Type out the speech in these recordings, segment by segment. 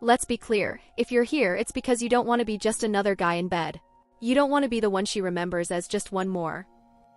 Let's be clear, if you're here, it's because you don't want to be just another guy in bed. You don't want to be the one she remembers as just one more.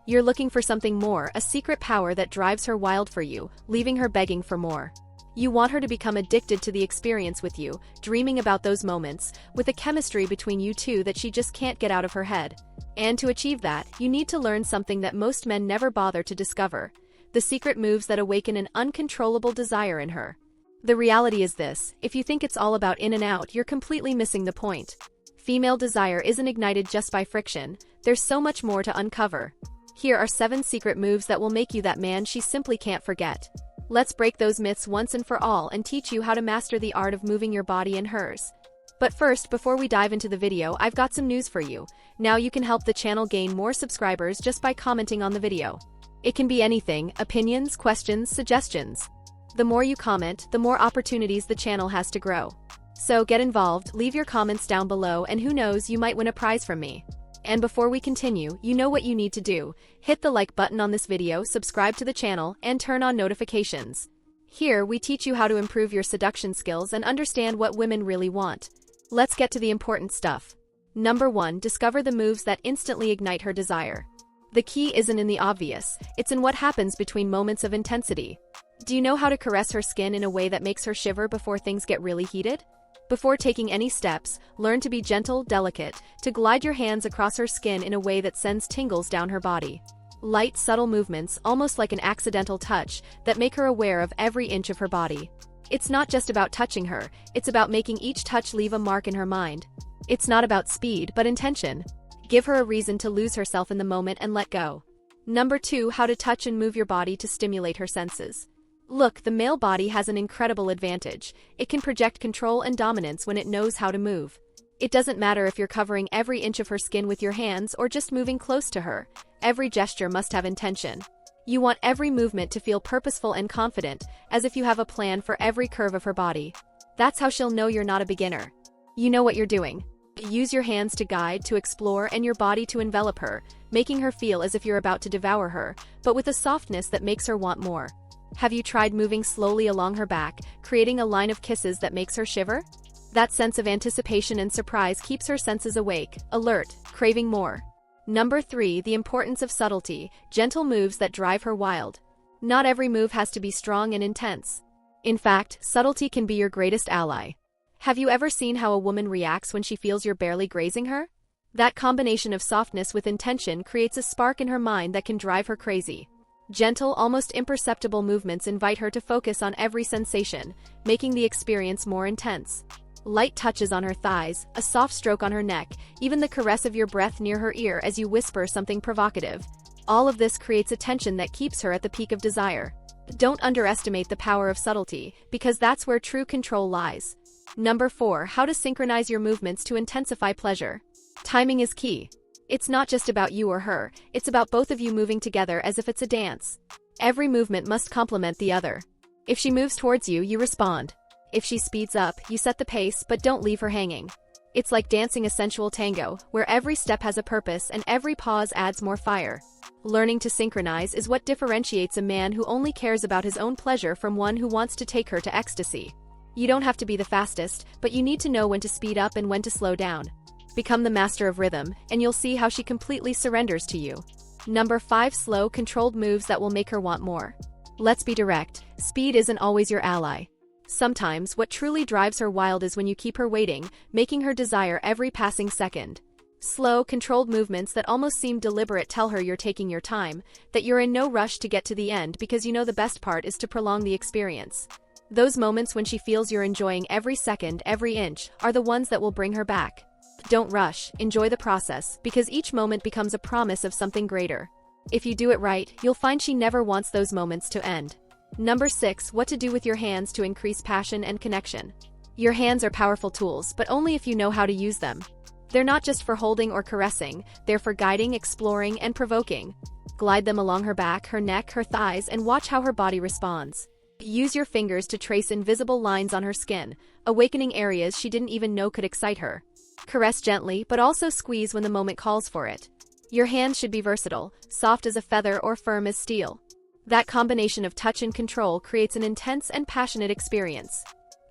You're looking for something more, a secret power that drives her wild for you, leaving her begging for more. You want her to become addicted to the experience with you, dreaming about those moments, with a chemistry between you two that she just can't get out of her head. And to achieve that, you need to learn something that most men never bother to discover: the secret moves that awaken an uncontrollable desire in her. The reality is this: if you think it's all about in and out, you're completely missing the point. Female desire isn't ignited just by friction. There's so much more to uncover. Here are 7 secret moves that will make you that man she simply can't forget. Let's break those myths once and for all and teach you how to master the art of moving your body and hers. But first, before we dive into the video, I've got some news for you. Now you can help the channel gain more subscribers just by commenting on the video. It can be anything: opinions, questions, suggestions. The more you comment, the more opportunities the channel has to grow. So get involved, leave your comments down below, and who knows, you might win a prize from me. And before we continue, you know what you need to do. Hit the like button on this video, subscribe to the channel, and turn on notifications. Here, we teach you how to improve your seduction skills and understand what women really want. Let's get to the important stuff. Number 1. Discover the moves that instantly ignite her desire. The key isn't in the obvious, it's in what happens between moments of intensity. Do you know how to caress her skin in a way that makes her shiver before things get really heated? Before taking any steps, learn to be gentle, delicate, to glide your hands across her skin in a way that sends tingles down her body. Light, subtle movements, almost like an accidental touch, that make her aware of every inch of her body. It's not just about touching her, it's about making each touch leave a mark in her mind. It's not about speed, but intention. Give her a reason to lose herself in the moment and let go. Number 2. How to touch and move your body to stimulate her senses. Look, the male body has an incredible advantage. It can project control and dominance when it knows how to move. It doesn't matter if you're covering every inch of her skin with your hands or just moving close to her. Every gesture must have intention. You want every movement to feel purposeful and confident, as if you have a plan for every curve of her body. That's how she'll know you're not a beginner. You know what you're doing. Use your hands to guide, to explore, and your body to envelop her, making her feel as if you're about to devour her, but with a softness that makes her want more. Have you tried moving slowly along her back, creating a line of kisses that makes her shiver? That sense of anticipation and surprise keeps her senses awake, alert, craving more. Number 3. The importance of subtlety, gentle moves that drive her wild. Not every move has to be strong and intense. In fact, subtlety can be your greatest ally. Have you ever seen how a woman reacts when she feels you're barely grazing her? That combination of softness with intention creates a spark in her mind that can drive her crazy. Gentle, almost imperceptible movements invite her to focus on every sensation, making the experience more intense. Light touches on her thighs, a soft stroke on her neck, even the caress of your breath near her ear as you whisper something provocative. All of this creates a tension that keeps her at the peak of desire. Don't underestimate the power of subtlety, because that's where true control lies. Number 4. How to synchronize your movements to intensify pleasure. Timing is key. It's not just about you or her, it's about both of you moving together as if it's a dance. Every movement must complement the other. If she moves towards you, you respond. If she speeds up, you set the pace, but don't leave her hanging. It's like dancing a sensual tango, where every step has a purpose and every pause adds more fire. Learning to synchronize is what differentiates a man who only cares about his own pleasure from one who wants to take her to ecstasy. You don't have to be the fastest, but you need to know when to speed up and when to slow down. Become the master of rhythm, and you'll see how she completely surrenders to you. Number 5. Slow, controlled moves that will make her want more. Let's be direct. Speed isn't always your ally. Sometimes, what truly drives her wild is when you keep her waiting, making her desire every passing second. Slow, controlled movements that almost seem deliberate tell her you're taking your time, that you're in no rush to get to the end because you know the best part is to prolong the experience. Those moments when she feels you're enjoying every second, every inch, are the ones that will bring her back. Don't rush, enjoy the process, because each moment becomes a promise of something greater. If you do it right, you'll find she never wants those moments to end. Number 6. What to do with your hands to increase passion and connection. Your hands are powerful tools, but only if you know how to use them. They're not just for holding or caressing, they're for guiding, exploring, and provoking. Glide them along her back, her neck, her thighs, and watch how her body responds. Use your fingers to trace invisible lines on her skin, awakening areas she didn't even know could excite her. Caress gently, but also squeeze when the moment calls for it. Your hands should be versatile, soft as a feather or firm as steel. That combination of touch and control creates an intense and passionate experience.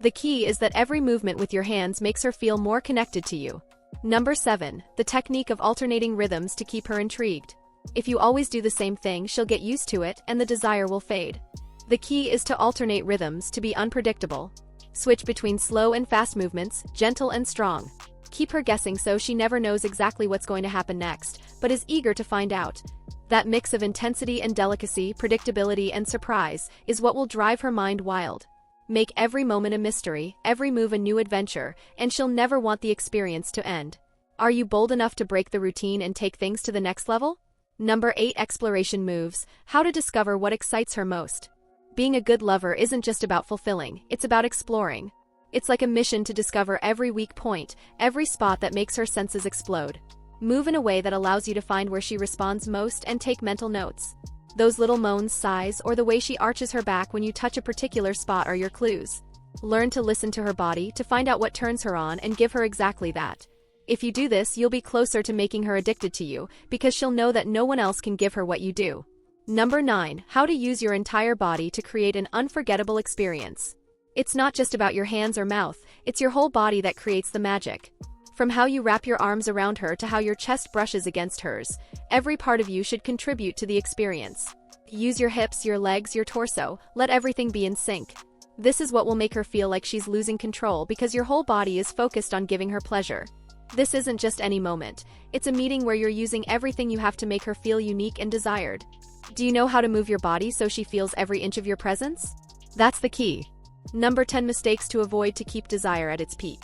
The key is that every movement with your hands makes her feel more connected to you. Number 7. The technique of alternating rhythms to keep her intrigued. If you always do the same thing, she'll get used to it and the desire will fade. The key is to alternate rhythms to be unpredictable. Switch between slow and fast movements, gentle and strong. Keep her guessing so she never knows exactly what's going to happen next, but is eager to find out. That mix of intensity and delicacy, predictability and surprise, is what will drive her mind wild. Make every moment a mystery, every move a new adventure, and she'll never want the experience to end. Are you bold enough to break the routine and take things to the next level? Number 8. Exploration moves. How to discover what excites her most. Being a good lover isn't just about fulfilling, it's about exploring. It's like a mission to discover every weak point, every spot that makes her senses explode. Move in a way that allows you to find where she responds most and take mental notes. Those little moans, sighs, or the way she arches her back when you touch a particular spot are your clues. Learn to listen to her body to find out what turns her on and give her exactly that. If you do this, you'll be closer to making her addicted to you, because she'll know that no one else can give her what you do. Number 9. How to use your entire body to create an unforgettable experience. It's not just about your hands or mouth, it's your whole body that creates the magic. From how you wrap your arms around her to how your chest brushes against hers, every part of you should contribute to the experience. Use your hips, your legs, your torso, let everything be in sync. This is what will make her feel like she's losing control because your whole body is focused on giving her pleasure. This isn't just any moment, it's a meeting where you're using everything you have to make her feel unique and desired. Do you know how to move your body so she feels every inch of your presence? That's the key. Number 10. Mistakes to avoid to keep desire at its peak.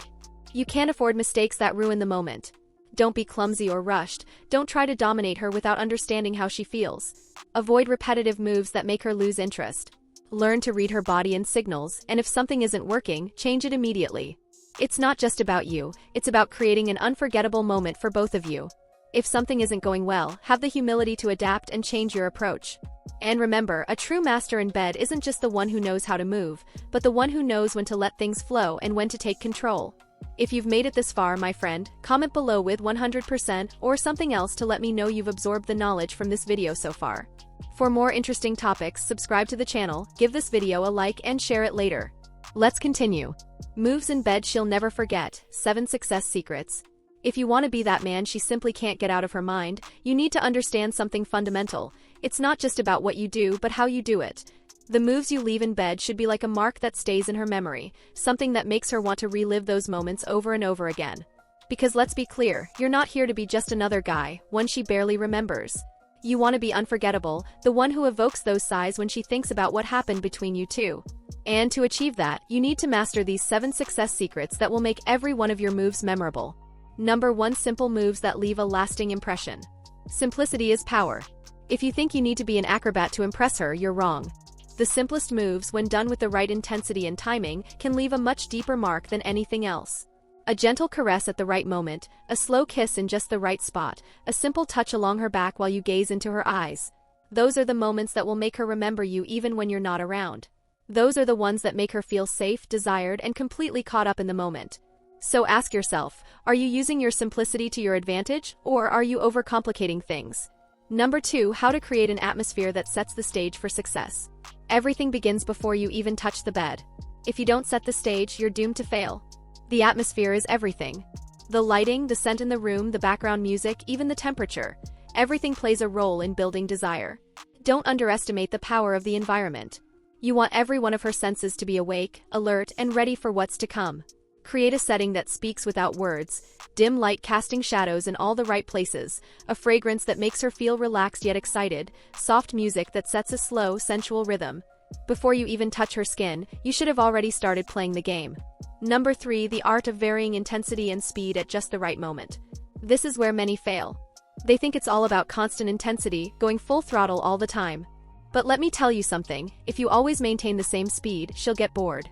You can't afford mistakes that ruin the moment. Don't be clumsy or rushed, don't try to dominate her without understanding how she feels. Avoid repetitive moves that make her lose interest. Learn to read her body and signals, and if something isn't working, change it immediately. It's not just about you, it's about creating an unforgettable moment for both of you. If something isn't going well, have the humility to adapt and change your approach. And remember, a true master in bed isn't just the one who knows how to move, but the one who knows when to let things flow and when to take control. If you've made it this far, my friend, comment below with 100% or something else to let me know you've absorbed the knowledge from this video so far. For more interesting topics, subscribe to the channel, give this video a like and share it later. Let's continue. Moves in bed she'll never forget, 7 success secrets. If you want to be that man she simply can't get out of her mind, you need to understand something fundamental. It's not just about what you do, but how you do it. The moves you leave in bed should be like a mark that stays in her memory, something that makes her want to relive those moments over and over again. Because let's be clear, you're not here to be just another guy, one she barely remembers. You want to be unforgettable, the one who evokes those sighs when she thinks about what happened between you two. And to achieve that, you need to master these 7 success secrets that will make every one of your moves memorable. Number 1. Simple moves that leave a lasting impression. Simplicity is power. If you think you need to be an acrobat to impress her, you're wrong. The simplest moves, when done with the right intensity and timing, can leave a much deeper mark than anything else. A gentle caress at the right moment, a slow kiss in just the right spot, a simple touch along her back while you gaze into her eyes. Those are the moments that will make her remember you even when you're not around. Those are the ones that make her feel safe, desired, and completely caught up in the moment. So ask yourself, are you using your simplicity to your advantage, or are you overcomplicating things? Number 2. How to create an atmosphere that sets the stage for success. Everything begins before you even touch the bed. If you don't set the stage, you're doomed to fail. The atmosphere is everything. The lighting, the scent in the room, the background music, even the temperature. Everything plays a role in building desire. Don't underestimate the power of the environment. You want every one of her senses to be awake, alert, and ready for what's to come. Create a setting that speaks without words, dim light casting shadows in all the right places, a fragrance that makes her feel relaxed yet excited, soft music that sets a slow, sensual rhythm. Before you even touch her skin, you should have already started playing the game. Number 3. The art of varying intensity and speed at just the right moment. This is where many fail. They think it's all about constant intensity, going full throttle all the time. But let me tell you something, if you always maintain the same speed, she'll get bored.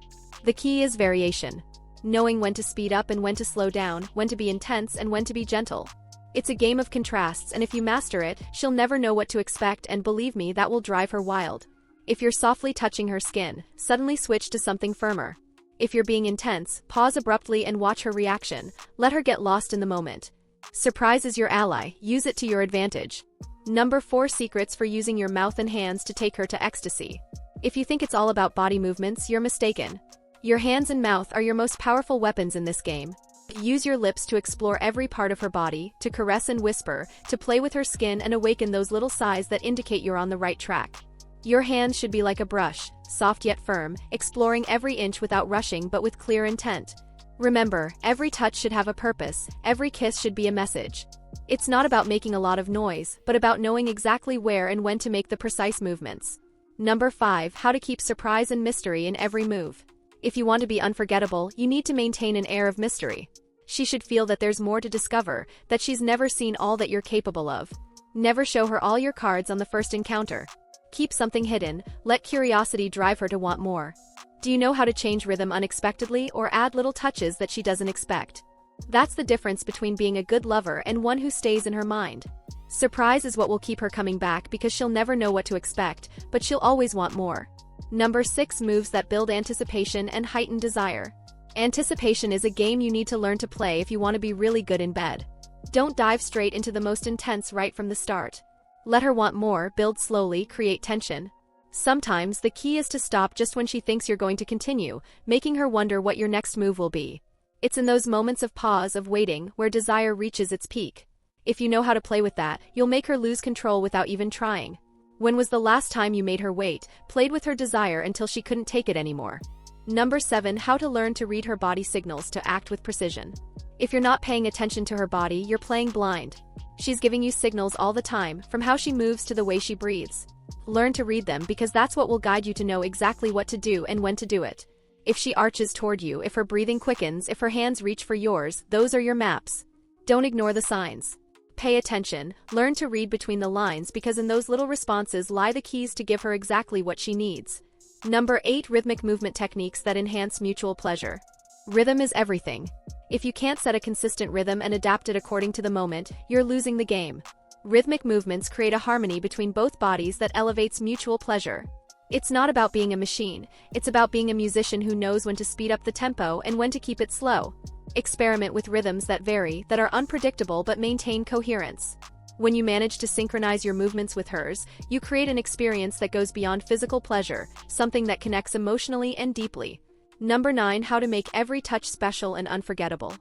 The key is variation. Knowing when to speed up and when to slow down, when to be intense and when to be gentle. It's a game of contrasts, and if you master it, she'll never know what to expect, and believe me, that will drive her wild. If you're softly touching her skin, suddenly switch to something firmer. If you're being intense, pause abruptly and watch her reaction. Let her get lost in the moment. Surprise is your ally, use it to your advantage. Number 4. Secrets for using your mouth and hands to take her to ecstasy. If you think it's all about body movements, you're mistaken. Your hands and mouth are your most powerful weapons in this game. Use your lips to explore every part of her body, to caress and whisper, to play with her skin and awaken those little sighs that indicate you're on the right track. Your hands should be like a brush, soft yet firm, exploring every inch without rushing but with clear intent. Remember, every touch should have a purpose, every kiss should be a message. It's not about making a lot of noise, but about knowing exactly where and when to make the precise movements. Number 5. How to keep surprise and mystery in every move. If you want to be unforgettable, you need to maintain an air of mystery. She should feel that there's more to discover, that she's never seen all that you're capable of. Never show her all your cards on the first encounter. Keep something hidden, let curiosity drive her to want more. Do you know how to change rhythm unexpectedly or add little touches that she doesn't expect? That's the difference between being a good lover and one who stays in her mind. Surprise is what will keep her coming back because she'll never know what to expect, but she'll always want more. Number 6. Moves that build anticipation and heighten desire. Anticipation is a game you need to learn to play if you want to be really good in bed. Don't dive straight into the most intense right from the start. Let her want more, build slowly, create tension. Sometimes the key is to stop just when she thinks you're going to continue, making her wonder what your next move will be. It's in those moments of pause, of waiting, where desire reaches its peak. If you know how to play with that, you'll make her lose control without even trying. When was the last time you made her wait, played with her desire until she couldn't take it anymore? Number 7. How to learn to read her body signals to act with precision. If you're not paying attention to her body, you're playing blind. She's giving you signals all the time, from how she moves to the way she breathes. Learn to read them because that's what will guide you to know exactly what to do and when to do it. If she arches toward you, if her breathing quickens, if her hands reach for yours, those are your maps. Don't ignore the signs. Pay attention, learn to read between the lines because in those little responses lie the keys to give her exactly what she needs. Number 8. Rhythmic movement techniques that enhance mutual pleasure. Rhythm is everything. If you can't set a consistent rhythm and adapt it according to the moment, you're losing the game. Rhythmic movements create a harmony between both bodies that elevates mutual pleasure. It's not about being a machine, it's about being a musician who knows when to speed up the tempo and when to keep it slow. Experiment with rhythms that vary, that are unpredictable but maintain coherence. When you manage to synchronize your movements with hers, you create an experience that goes beyond physical pleasure, something that connects emotionally and deeply. Number 9. How to make every touch special and unforgettable.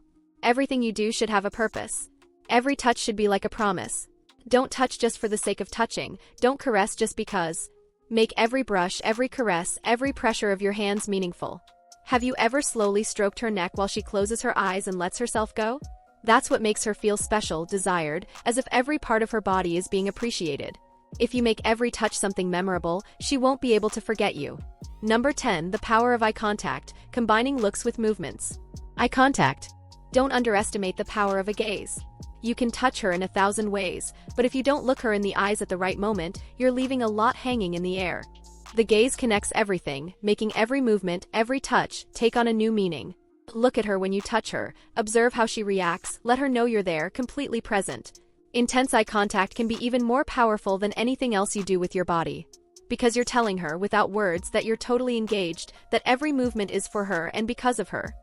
Everything you do should have a purpose. Every touch should be like a promise. Don't touch just for the sake of touching, don't caress just because. Make every brush, every caress, every pressure of your hands meaningful. Have you ever slowly stroked her neck while she closes her eyes and lets herself go? That's what makes her feel special, desired, as if every part of her body is being appreciated. If you make every touch something memorable, she won't be able to forget you. Number 10. The power of eye contact, combining looks with movements. Eye contact. Don't underestimate the power of a gaze. You can touch her in 1,000 ways, but if you don't look her in the eyes at the right moment, you're leaving a lot hanging in the air. The gaze connects everything, making every movement, every touch, take on a new meaning. Look at her when you touch her, observe how she reacts, let her know you're there, completely present. Intense eye contact can be even more powerful than anything else you do with your body. Because you're telling her, without words, that you're totally engaged, that every movement is for her and because of her.